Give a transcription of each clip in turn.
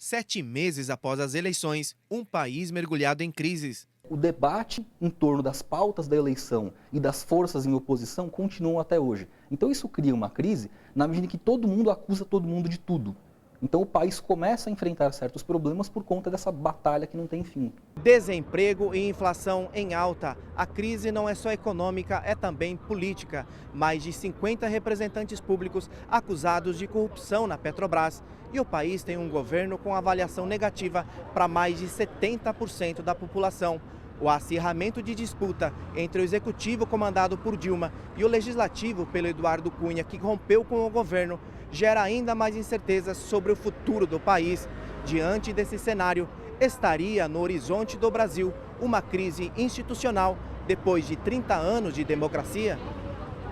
7 meses após as eleições, um país mergulhado em crises. O debate em torno das pautas da eleição e das forças em oposição continuam até hoje. Então isso cria uma crise na medida em que todo mundo acusa todo mundo de tudo. Então o país começa a enfrentar certos problemas por conta dessa batalha que não tem fim. Desemprego e inflação em alta. A crise não é só econômica, é também política. Mais de 50 representantes públicos acusados de corrupção na Petrobras. E o país tem um governo com avaliação negativa para mais de 70% da população. O acirramento de disputa entre o executivo comandado por Dilma e o legislativo pelo Eduardo Cunha, que rompeu com o governo, gera ainda mais incertezas sobre o futuro do país. Diante desse cenário, estaria no horizonte do Brasil uma crise institucional depois de 30 anos de democracia?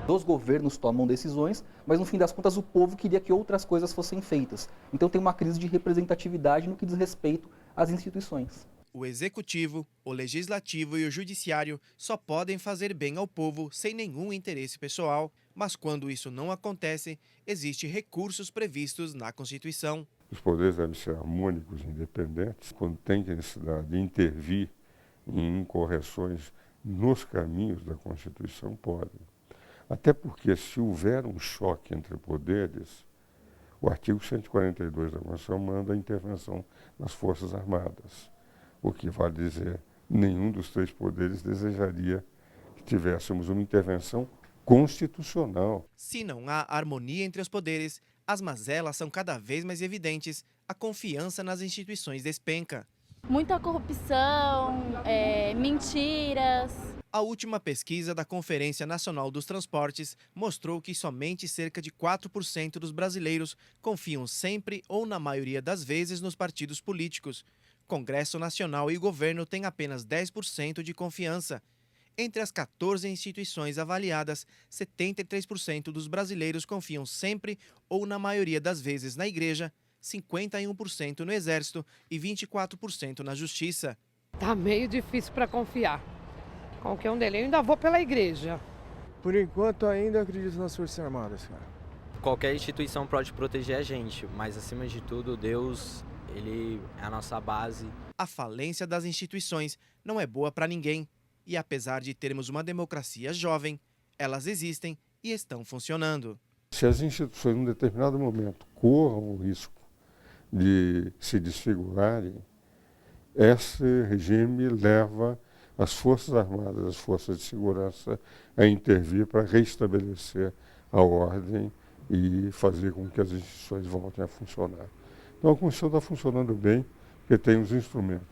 Os governos tomam decisões, mas no fim das contas o povo queria que outras coisas fossem feitas. Então tem uma crise de representatividade no que diz respeito às instituições. O executivo, o legislativo e o judiciário só podem fazer bem ao povo sem nenhum interesse pessoal, mas quando isso não acontece, existem recursos previstos na Constituição. Os poderes devem ser harmônicos e independentes. Quando tem necessidade de intervir em incorreções nos caminhos da Constituição, podem. Até porque, se houver um choque entre poderes, o artigo 142 da Constituição manda a intervenção das Forças Armadas. O que vale dizer, nenhum dos três poderes desejaria que tivéssemos uma intervenção constitucional. Se não há harmonia entre os poderes, as mazelas são cada vez mais evidentes, a confiança nas instituições despenca. Muita corrupção, mentiras. A última pesquisa da Conferência Nacional dos Transportes mostrou que somente cerca de 4% dos brasileiros confiam sempre ou na maioria das vezes nos partidos políticos. Congresso Nacional e governo têm apenas 10% de confiança. Entre as 14 instituições avaliadas, 73% dos brasileiros confiam sempre ou na maioria das vezes na Igreja, 51% no Exército e 24% na Justiça. Tá meio difícil para confiar. Qualquer um deles. Eu ainda vou pela Igreja. Por enquanto ainda acredito nas Forças Armadas, cara. Qualquer instituição pode proteger a gente, mas acima de tudo, Deus, Ele é a nossa base. A falência das instituições não é boa para ninguém. E apesar de termos uma democracia jovem, elas existem e estão funcionando. Se as instituições, em um determinado momento, corram o risco de se desfigurarem, esse regime leva as Forças Armadas, as Forças de Segurança, a intervir para restabelecer a ordem e fazer com que as instituições voltem a funcionar. Então a Constituição está funcionando bem, porque tem os instrumentos.